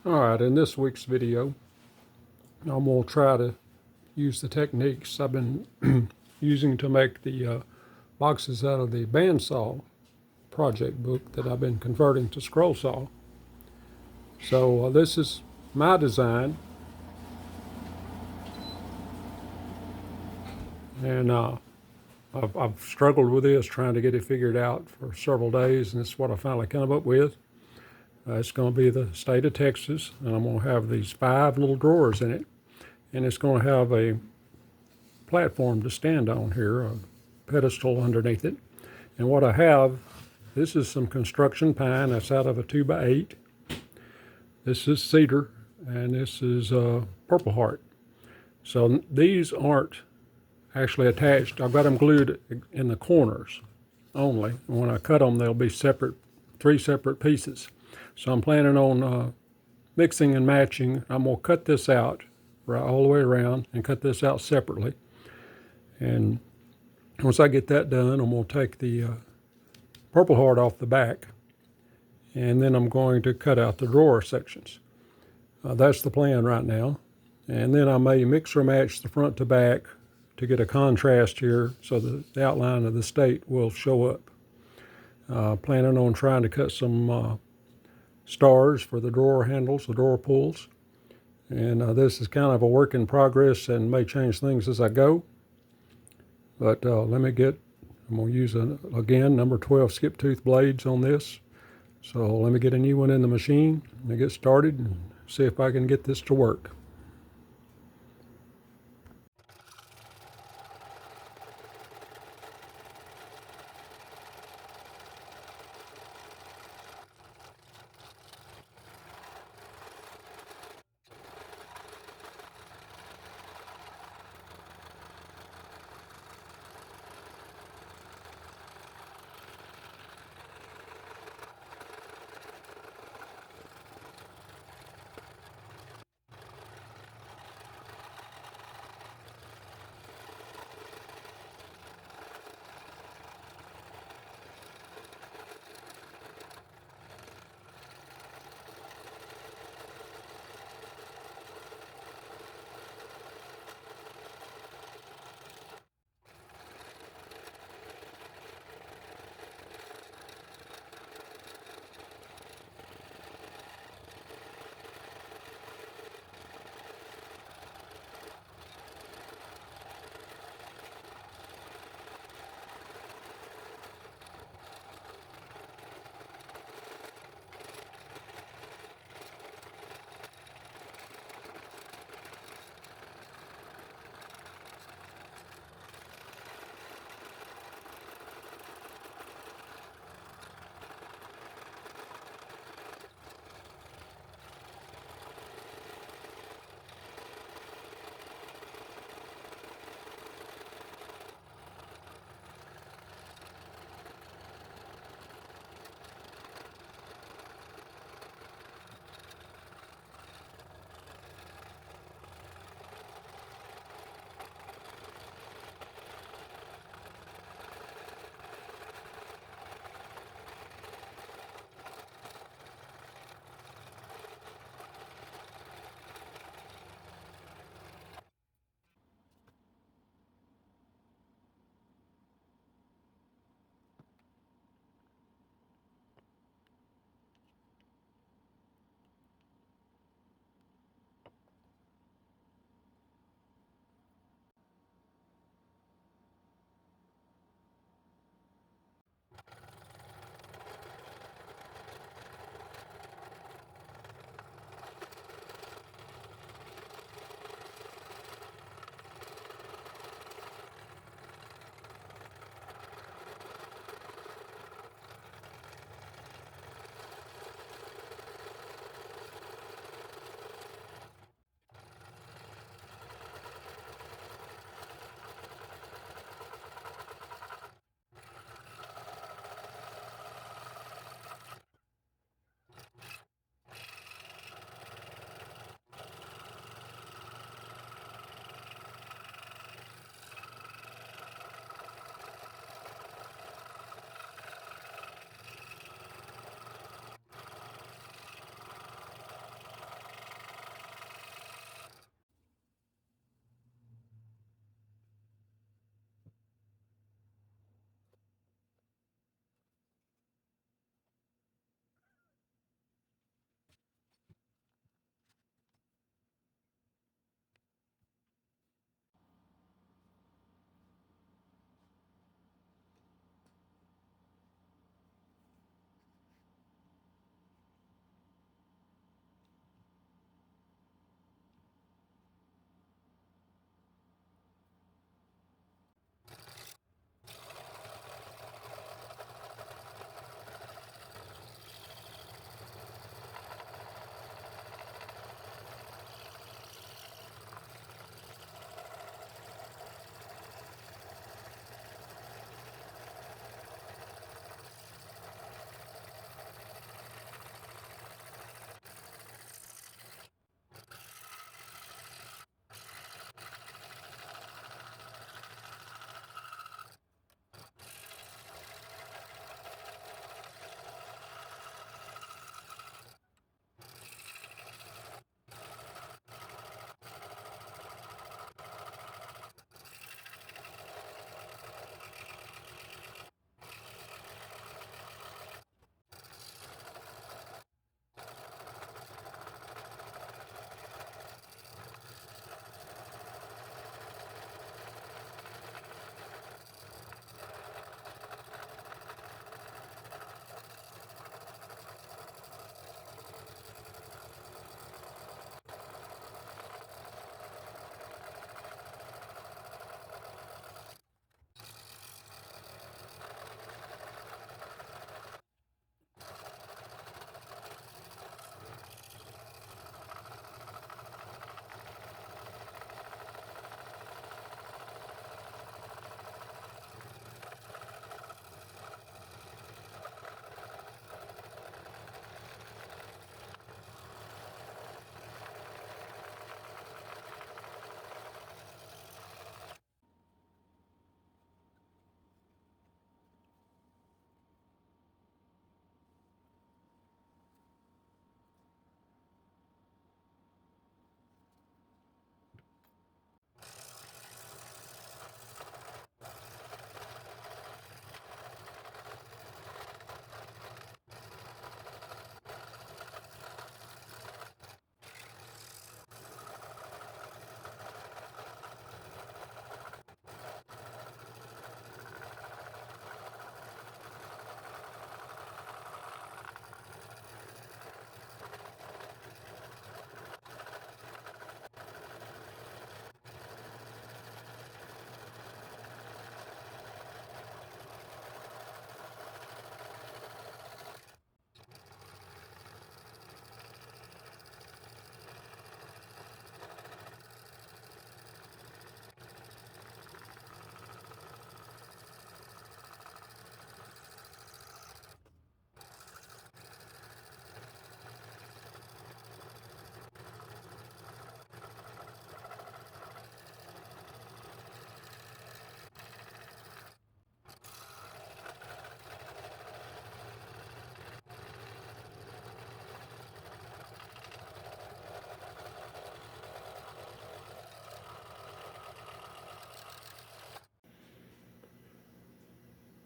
Alright, in this week's video, I'm going to try to use the techniques I've been using to make the boxes out of the bandsaw project book that I've been converting to scroll saw. So this is my design, and I've struggled with this, trying to get it figured out for several days, and this is what I finally come up with. It's going to be the state of Texas, and I'm going to have these 5 little drawers in it, and it's going to have a platform to stand on here, a pedestal underneath it. And what I have, this is some construction pine that's out of a 2x8. This is cedar, and this is purple heart. So these aren't actually attached. I've got them glued in the corners only. And when I cut them, they'll be separate, 3 separate pieces. So I'm planning on mixing and matching. I'm going to cut this out right all the way around and cut this out separately. And once I get that done, I'm going to take the purple heart off the back, and then I'm going to cut out the drawer sections. That's the plan right now. And then I may mix or match the front to back to get a contrast here so the outline of the state will show up. Planning on trying to cut some stars for the drawer handles, the drawer pulls. And this is kind of a work in progress and may change things as I go. But I'm going to use, again, number 12 skip tooth blades on this. So let me get a new one in the machine and get started and see if I can get this to work.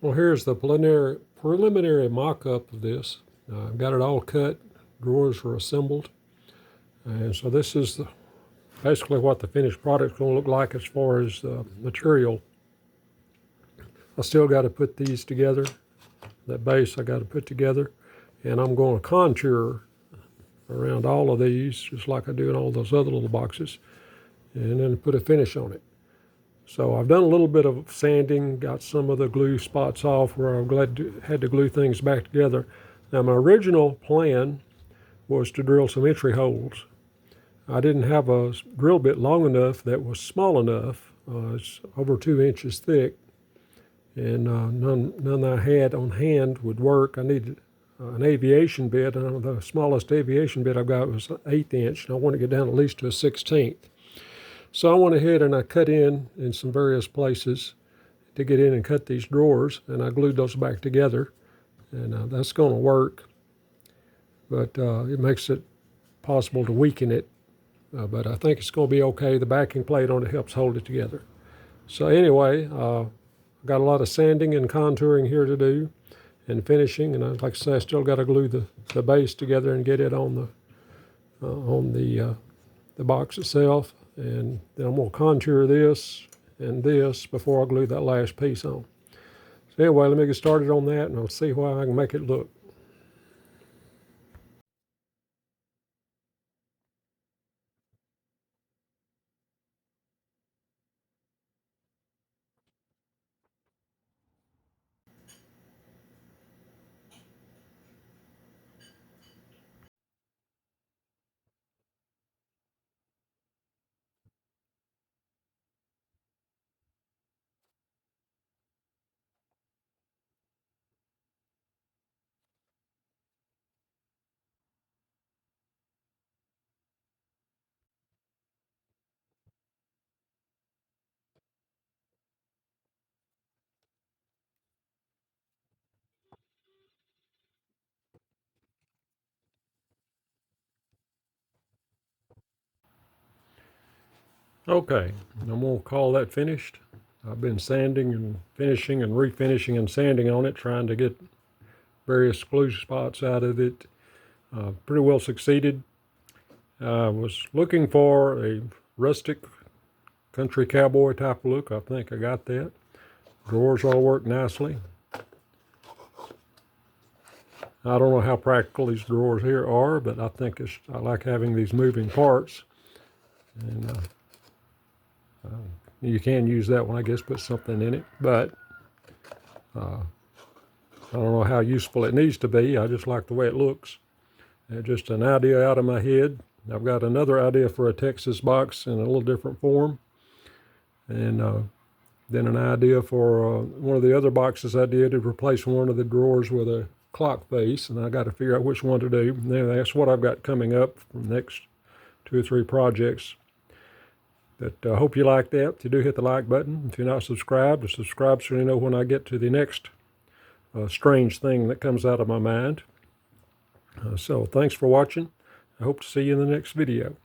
Well, here's the preliminary mock-up of this. I've got it all cut. Drawers are assembled. And so this is basically what the finished product is going to look like as far as material. I still got to put these together. That base I got to put together. And I'm going to contour around all of these, just like I do in all those other little boxes, and then put a finish on it. So I've done a little bit of sanding, got some of the glue spots off where I've had to glue things back together. Now my original plan was to drill some entry holes. I didn't have a drill bit long enough that was small enough. It's over 2 inches thick, and none I had on hand would work. I needed an aviation bit, and the smallest aviation bit I've got was an 1/8 inch, and I want to get down at least to a 1/16. So I went ahead and I cut in some various places to get in and cut these drawers, and I glued those back together, and that's going to work, but it makes it possible to weaken it, but I think it's going to be okay. The backing plate on it helps hold it together. So anyway, I've got a lot of sanding and contouring here to do and finishing, and like I say, I still got to glue the base together and get it on the box itself. And then I'm going to contour this and this before I glue that last piece on. So anyway, let me get started on that, and I'll see how I can make it look. Okay, I'm going to call that finished. I've been sanding and finishing and refinishing and sanding on it, trying to get various glue spots out of it. Pretty well succeeded. I was looking for a rustic country cowboy type of look. I think I got that. Drawers all work nicely. I don't know how practical these drawers here are, but I think I like having these moving parts. And you can use that one, I guess, put something in it, but I don't know how useful it needs to be. I just like the way it looks. Just an idea out of my head. I've got another idea for a Texas box in a little different form, and then an idea for one of the other boxes I did to replace one of the drawers with a clock face, and I got to figure out which one to do. And then that's what I've got coming up for the next 2 or 3 projects. But I hope you like that. If you do, hit the like button. If you're not subscribed, subscribe so you know when I get to the next strange thing that comes out of my mind. So thanks for watching. I hope to see you in the next video.